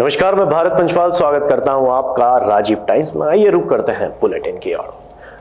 नमस्कार, मैं भारत पंचवाल स्वागत करता हूं आपका राजीव टाइम्स में। आइए रुक करते हैं बुलेटिन की ओर।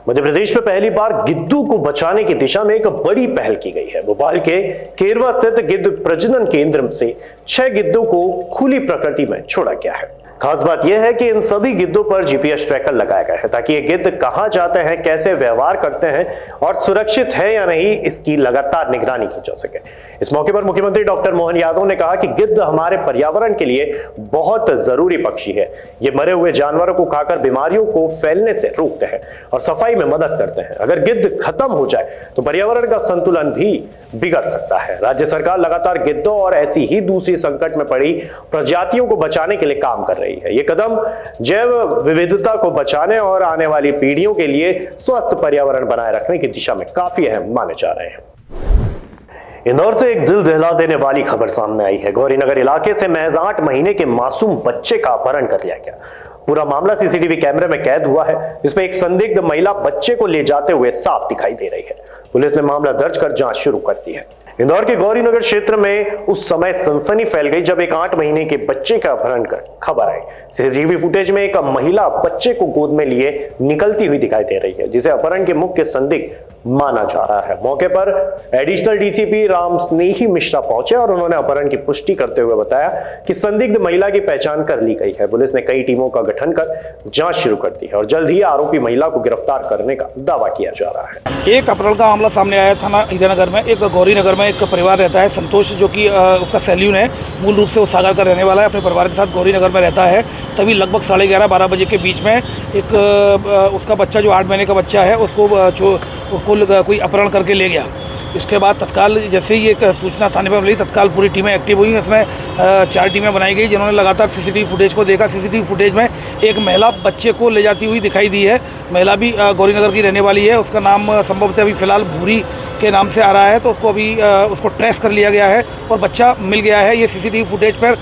मध्य प्रदेश में पहली बार गिद्धों को बचाने की दिशा में एक बड़ी पहल की गई है। भोपाल के केरवा स्थित गिद्ध प्रजनन केंद्र से 6 गिद्धों को खुली प्रकृति में छोड़ा गया है। खास बात यह है कि इन सभी गिद्धों पर जीपीएस ट्रैकर लगाया गया है ताकि ये गिद्ध कहां जाते हैं, कैसे व्यवहार करते हैं और सुरक्षित है या नहीं, इसकी लगातार निगरानी की जा सके। इस मौके पर मुख्यमंत्री डॉक्टर मोहन यादव ने कहा कि गिद्ध हमारे पर्यावरण के लिए बहुत जरूरी पक्षी है। ये मरे हुए जानवरों को खाकर बीमारियों को फैलने से रोकते हैं और सफाई में मदद करते हैं। अगर गिद्ध खत्म हो जाए तो पर्यावरण का संतुलन भी बिगड़ सकता है। राज्य सरकार लगातार गिद्धों और ऐसी ही दूसरी संकट में पड़ी प्रजातियों को बचाने के लिए काम कर रही है। ये कदम जैव विविधता को बचाने और आने वाली पीढ़ियों के लिए स्वस्थ पर्यावरण बनाए रखने की दिशा में काफी अहम माने जा रहे हैं। इंदौर से एक दिल दहला देने वाली खबर सामने आई है। गौरीनगर इलाके से महज 8 महीने के मासूम बच्चे का अपहरण कर लिया गया। पूरा मामला सीसीटीवी कैमरे में कैद हुआ है, जिसमें एक संदिग्ध महिला बच्चे को ले जाते हुए साफ दिखाई दे रही है। पुलिस ने मामला दर्ज कर जांच शुरू कर दी है। इंदौर के गौरीनगर क्षेत्र में उस समय सनसनी फैल गई जब एक 8 महीने के बच्चे का अपहरण कर खबर आई। सीसीटीवी फुटेज में एक महिला बच्चे को गोद में लिए निकलती हुई दिखाई दे रही है, जिसे अपहरण के मुख्य संदिग्ध माना जा रहा है। मौके पर एडिशनल डीसीपी राम स्नेही मिश्रा पहुंचे और उन्होंने अपहरण की पुष्टि करते हुए बताया कि संदिग्ध महिला की पहचान कर ली गई है। पुलिस ने कई टीमों का गठन कर जांच शुरू कर दी है और जल्द ही आरोपी महिला को गिरफ्तार करने का दावा किया जा रहा है। एक अपहरण का मामला सामने आया थाना हीरानगर में। एक गौरीनगर में एक परिवार रहता है, संतोष, जो कि उसका सैल्यून है। मूल रूप से वो सागर का रहने वाला है, अपने परिवार के साथ गौरीनगर में रहता है। तभी लगभग 11:30-12 बजे के बीच में एक उसका बच्चा, जो 8 महीने का बच्चा है, उसको कोई अपहरण करके ले गया। इसके बाद तत्काल जैसे ही एक सूचना थाने पर मिली, तत्काल पूरी टीमें एक्टिव हुई। इसमें 4 टीमें बनाई गई, जिन्होंने लगातार सीसीटीवी फुटेज को देखा। सीसीटीवी फुटेज में एक महिला बच्चे को ले जाती हुई दिखाई दी है। महिला भी गौरीनगर की रहने वाली है। उसका नाम संभवतः अभी फिलहाल भूरी के नाम से आ रहा है, तो उसको अभी उसको ट्रेस कर लिया गया है और बच्चा मिल गया है। ये सीसीटीवी फुटेज पर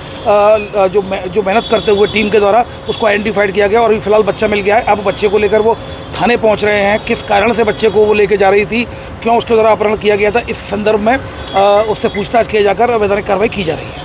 जो मेहनत करते हुए टीम के द्वारा उसको आइडेंटिफाइड किया गया और अभी फिलहाल बच्चा मिल गया है। अब बच्चे को लेकर वो थाने पहुंच रहे हैं। किस कारण से बच्चे को वो लेके जा रही थी, क्यों उसके द्वारा अपहरण किया गया था, इस संदर्भ में उससे पूछताछ किए जाकर वैधानिक कार्रवाई की जा रही है।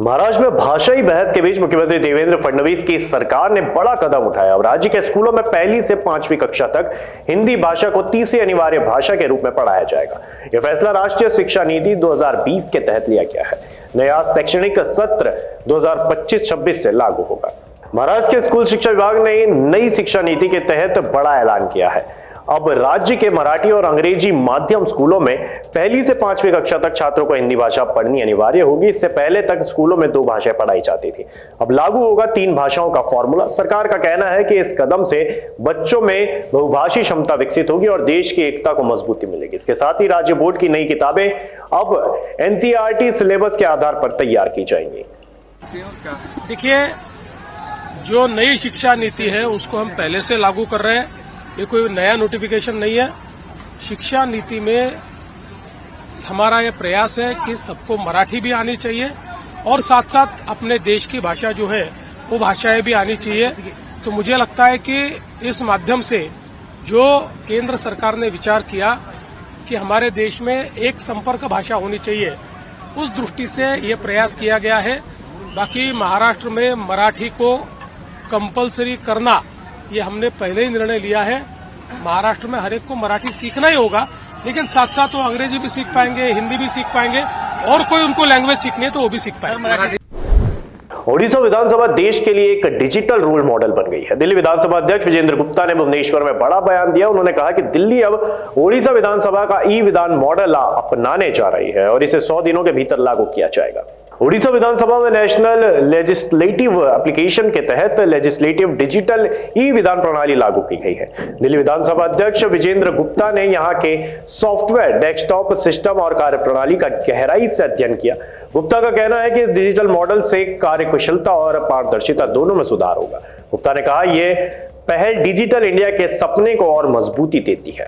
महाराष्ट्र में भाषाई बहस के बीच मुख्यमंत्री देवेंद्र फडणवीस की सरकार ने बड़ा कदम उठाया। अब राज्य के स्कूलों में 1ली से 5वीं कक्षा तक हिंदी भाषा को तीसरी अनिवार्य भाषा के रूप में पढ़ाया जाएगा। यह फैसला राष्ट्रीय शिक्षा नीति 2020 के तहत लिया गया है। नया शैक्षणिक सत्र 2025-26 से लागू होगा। महाराष्ट्र के स्कूल शिक्षा विभाग ने नई शिक्षा नीति के तहत बड़ा ऐलान किया है। अब राज्य के मराठी और अंग्रेजी माध्यम स्कूलों में 1ली से 5वीं कक्षा तक छात्रों को हिंदी भाषा पढ़नी अनिवार्य होगी। इससे पहले तक स्कूलों में 2 भाषाएं पढ़ाई जाती थी। अब लागू होगा 3 भाषाओं का फॉर्मूला। सरकार का कहना है कि इस कदम से बच्चों में बहुभाषी क्षमता विकसित होगी और देश की एकता को मजबूती मिलेगी। इसके साथ ही राज्य बोर्ड की नई किताबें अब एनसीईआरटी सिलेबस के आधार पर तैयार की जाएंगी। देखिए, जो नई शिक्षा नीति है उसको हम पहले से लागू कर रहे हैं। ये कोई नया नोटिफिकेशन नहीं है। शिक्षा नीति में हमारा ये प्रयास है कि सबको मराठी भी आनी चाहिए और साथ साथ अपने देश की भाषा जो है वो भाषाएं भी आनी चाहिए। तो मुझे लगता है कि इस माध्यम से जो केंद्र सरकार ने विचार किया कि हमारे देश में एक संपर्क भाषा होनी चाहिए, उस दृष्टि से ये प्रयास किया गया है। बाकी महाराष्ट्र में मराठी को कंपलसरी करना, ये हमने पहले ही निर्णय लिया है। महाराष्ट्र में हर एक को मराठी सीखना ही होगा, लेकिन साथ साथ वो अंग्रेजी भी सीख पाएंगे, हिंदी भी सीख पाएंगे और कोई उनको लैंग्वेज सीखनी है तो वो भी सीख पाएंगे। ओडिशा विधानसभा देश के लिए एक डिजिटल रोल मॉडल बन गई है। दिल्ली विधानसभा अध्यक्ष विजेंद्र गुप्ता ने भुवनेश्वर में बड़ा बयान दिया। उन्होंने कहा कि दिल्ली अब ओडिशा विधानसभा का ई-विधान मॉडल अपनाने जा रही है और इसे 100 दिनों के भीतर लागू किया जाएगा। ओडिशा विधानसभा में नेशनल लेजिस्लेटिव एप्लीकेशन के तहत लेजिस्लेटिव डिजिटल ई-विधान प्रणाली लागू की गई है। दिल्ली विधानसभा अध्यक्ष विजेंद्र गुप्ता ने यहां के सॉफ्टवेयर, डेस्कटॉप सिस्टम और कार्यप्रणाली का गहराई से अध्ययन किया। गुप्ता का कहना है कि इस डिजिटल मॉडल से कार्यकुशलता और पारदर्शिता दोनों में सुधार होगा। गुप्ता ने कहा, यह पहल डिजिटल इंडिया के सपने को और मजबूती देती है।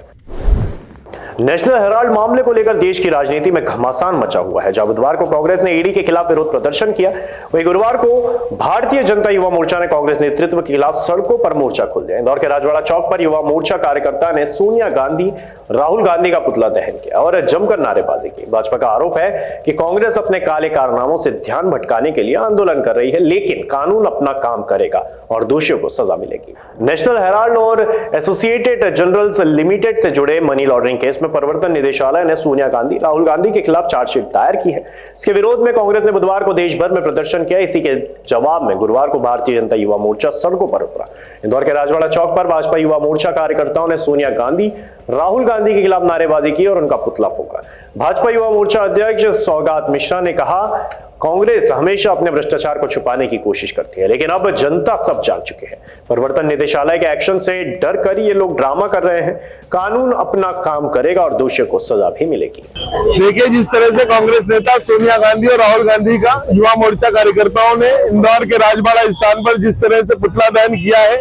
नेशनल हेराल्ड मामले को लेकर देश की राजनीति में घमासान मचा हुआ है। जहां बुधवार को कांग्रेस ने ईडी के खिलाफ विरोध प्रदर्शन किया, वहीं गुरुवार को भारतीय जनता युवा मोर्चा ने कांग्रेस नेतृत्व के खिलाफ सड़कों पर मोर्चा खोल दिया। इंदौर के राजवाड़ा चौक पर युवा मोर्चा कार्यकर्ता ने सोनिया गांधी, राहुल गांधी का पुतला दहन किया और जमकर नारेबाजी की। भाजपा का आरोप है कि कांग्रेस अपने काले कारनामों से ध्यान भटकाने के लिए आंदोलन कर रही है, लेकिन कानून अपना काम करेगा और दोषियों को सजा मिलेगी। नेशनल हेराल्ड और एसोसिएटेड जर्नल्स लिमिटेड से जुड़े मनी लॉन्ड्रिंग केस में प्रवर्तन निदेशालय ने सोनिया गांधी, राहुल गांधी के खिलाफ चार्जशीट दायर की है। इसके विरोध में कांग्रेस ने बुधवार को देश भर में प्रदर्शन किया। इसी के जवाब में गुरुवार को भारतीय जनता युवा मोर्चा सड़कों पर उतरा। इंदौर के राजवाड़ा चौक पर भाजपा युवा मोर्चा कार्यकर्ताओं ने सोनिया गांधी, राहुल गांधी के खिलाफ नारेबाजी की और उनका पुतला फूंका। भाजपा युवा मोर्चा अध्यक्ष सौगात मिश्रा ने कहा, कांग्रेस हमेशा अपने भ्रष्टाचार को छुपाने की कोशिश करती है, लेकिन अब जनता सब जान चुके हैं। प्रवर्तन निदेशालय के एक्शन से डर कर ये लोग ड्रामा कर रहे हैं। कानून अपना काम करेगा और दोषियों को सजा भी मिलेगी। देखिए, जिस तरह से कांग्रेस नेता सोनिया गांधी और राहुल गांधी का युवा मोर्चा कार्यकर्ताओं ने इंदौर के राजवाड़ा स्थान पर जिस तरह से पुतला दहन किया है,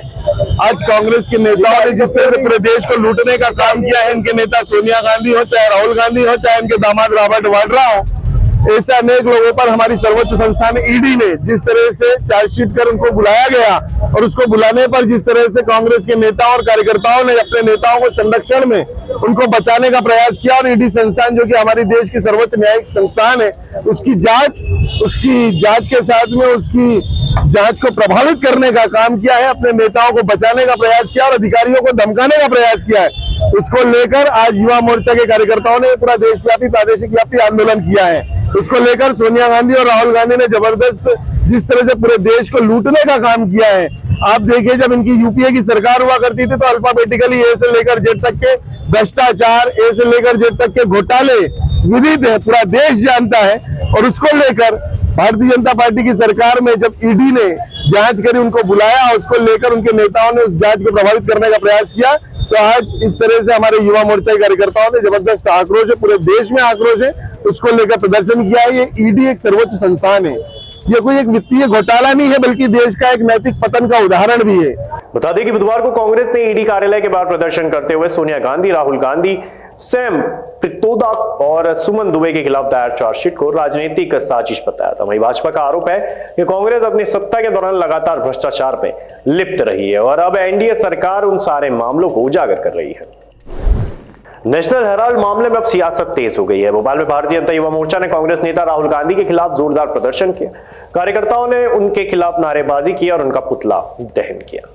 आज कांग्रेस के नेताओं ने जिस तरह से पूरे देश को लूटने का काम किया है, इनके नेता सोनिया गांधी हो, चाहे राहुल गांधी हो, चाहे इनके दामाद रॉबर्ट वाड्रा हो, ऐसे अनेक लोगों पर हमारी सर्वोच्च संस्थान ईडी ने जिस तरह से चार्जशीट कर उनको बुलाया गया और उसको बुलाने पर जिस तरह से कांग्रेस के नेता और कार्यकर्ताओं ने अपने नेताओं को संरक्षण में उनको बचाने का प्रयास किया और ईडी संस्थान, जो कि हमारी देश की सर्वोच्च न्यायिक संस्थान है, उसकी जांच के साथ में उसकी जांच को प्रभावित करने का काम किया है, अपने नेताओं को बचाने का प्रयास किया और अधिकारियों को धमकाने का प्रयास किया है। उसको लेकर आज युवा मोर्चा के कार्यकर्ताओं ने पूरा देशव्यापी, प्रादेशिक व्यापी आंदोलन किया है। उसको लेकर सोनिया गांधी और राहुल गांधी ने जबरदस्त जिस तरह से पूरे देश को लूटने का काम किया है। आप देखिए, जब इनकी यूपीए की सरकार हुआ करती थी तो अल्फाबेटिकली ए से लेकर जेड तक के भ्रष्टाचार, ए से लेकर जेड तक के घोटाले विदित है, पूरा देश जानता है। और उसको लेकर भारतीय जनता पार्टी की सरकार में जब ईडी ने जांच करी, उनको बुलाया, उसको लेकर उनके नेताओं ने उस जांच को प्रभावित करने का प्रयास किया। तो आज इस तरह से हमारे युवा मोर्चा के कार्यकर्ताओं ने जबरदस्त आक्रोश है, पूरे देश में आक्रोश है, उसको लेकर प्रदर्शन किया है। ये ईडी एक सर्वोच्च संस्थान है, ये कोई एक वित्तीय घोटाला नहीं है, बल्कि देश का एक नैतिक पतन का उदाहरण भी है। बता दें कि बुधवार को कांग्रेस ने ईडी कार्यालय के बाहर प्रदर्शन करते हुए सोनिया गांधी, राहुल गांधी, सैम पित्रोदा और सुमन दुबे के खिलाफ दायर चार्जशीट को राजनीतिक साजिश बताया था। वहीं भाजपा का आरोप है कि कांग्रेस अपनी सत्ता के दौरान लगातार भ्रष्टाचार में लिप्त रही है और अब एनडीए सरकार उन सारे मामलों को उजागर कर रही है। नेशनल हेराल्ड मामले में अब सियासत तेज हो गई है। भोपाल में भारतीय जनता युवा मोर्चा ने कांग्रेस नेता राहुल गांधी के खिलाफ जोरदार प्रदर्शन किया। कार्यकर्ताओं ने उनके खिलाफ नारेबाजी की और उनका पुतला दहन किया।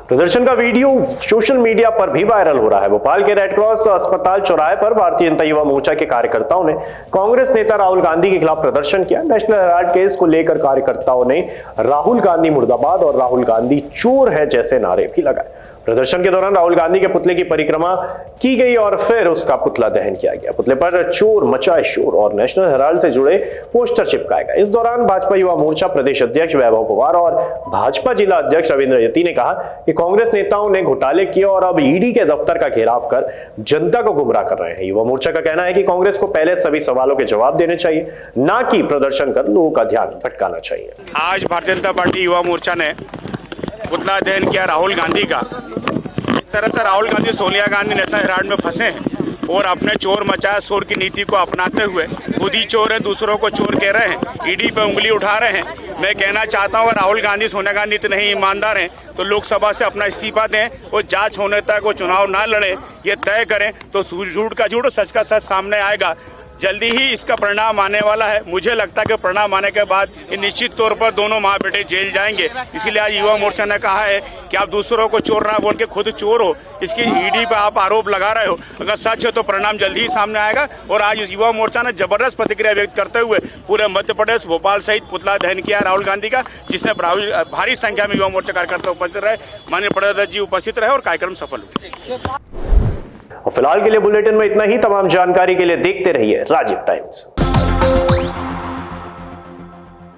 प्रदर्शन का वीडियो सोशल मीडिया पर भी वायरल हो रहा है। भोपाल के रेड क्रॉस अस्पताल चौराहे पर भारतीय जनता युवा मोर्चा के कार्यकर्ताओं ने कांग्रेस नेता राहुल गांधी के खिलाफ प्रदर्शन किया। नेशनल हेराल्ड केस को लेकर कार्यकर्ताओं ने राहुल गांधी मुर्दाबाद और राहुल गांधी चोर है जैसे नारे भी लगाए। प्रदर्शन के दौरान राहुल गांधी के पुतले की परिक्रमा की गई और फिर उसका पुतला दहन किया गया। पुतले पर चोर मचाए शोर और नेशनल हेराल्ड से जुड़े पोस्टर चिपकाए गए। इस दौरान भाजपा युवा मोर्चा प्रदेश अध्यक्ष वैभव पवार और भाजपा जिला अध्यक्ष रविंद्र यति ने कहा कि कांग्रेस नेताओं ने घोटाले किए और अब ईडी के दफ्तर का घेराव कर जनता को गुमराह कर रहे हैं। युवा मोर्चा का कहना है कि कांग्रेस को पहले सभी सवालों के जवाब देने चाहिए, न कि प्रदर्शन कर लोगों का ध्यान भटकाना चाहिए। आज भारतीय जनता पार्टी युवा मोर्चा ने पुतला दहन किया राहुल गांधी का। इस तरह से राहुल गांधी, सोनिया गांधी नेशनल हेराल्ड में फंसे हैं और अपने चोर मचाया शोर की नीति को अपनाते हुए खुद ही चोर है, दूसरों को चोर कह रहे हैं, ईडी पे उंगली उठा रहे हैं। मैं कहना चाहता हूँ, राहुल गांधी, सोनिया गांधी इतने ही ईमानदार हैं तो लोकसभा से अपना इस्तीफा दें और जांच होने तक वो चुनाव ना लड़े, ये तय करें तो झूठ का झूठ, सच का सच सामने आएगा। जल्दी ही इसका परिणाम आने वाला है। मुझे लगता है कि परिणाम आने के बाद ये निश्चित तौर पर दोनों माँ बेटे जेल जाएंगे। इसीलिए आज युवा मोर्चा ने कहा है कि आप दूसरों को चोर ना बोल के खुद चोर हो, इसकी ईडी पे आप आरोप लगा रहे हो, अगर सच है तो परिणाम जल्दी ही सामने आएगा। और आज इस युवा मोर्चा ने जबरदस्त प्रतिक्रिया व्यक्त करते हुए पूरे मध्य प्रदेश, भोपाल सहित पुतला दहन किया राहुल गांधी का, जिससे भारी संख्या में युवा मोर्चा कार्यकर्ता उपस्थित रहे। माननीय प्रधानमंत्री जी उपस्थित रहे और कार्यक्रम सफल हुए। और फिलहाल के लिए बुलेटिन में इतना ही। तमाम जानकारी के लिए देखते रहिए राजीव टाइम्स।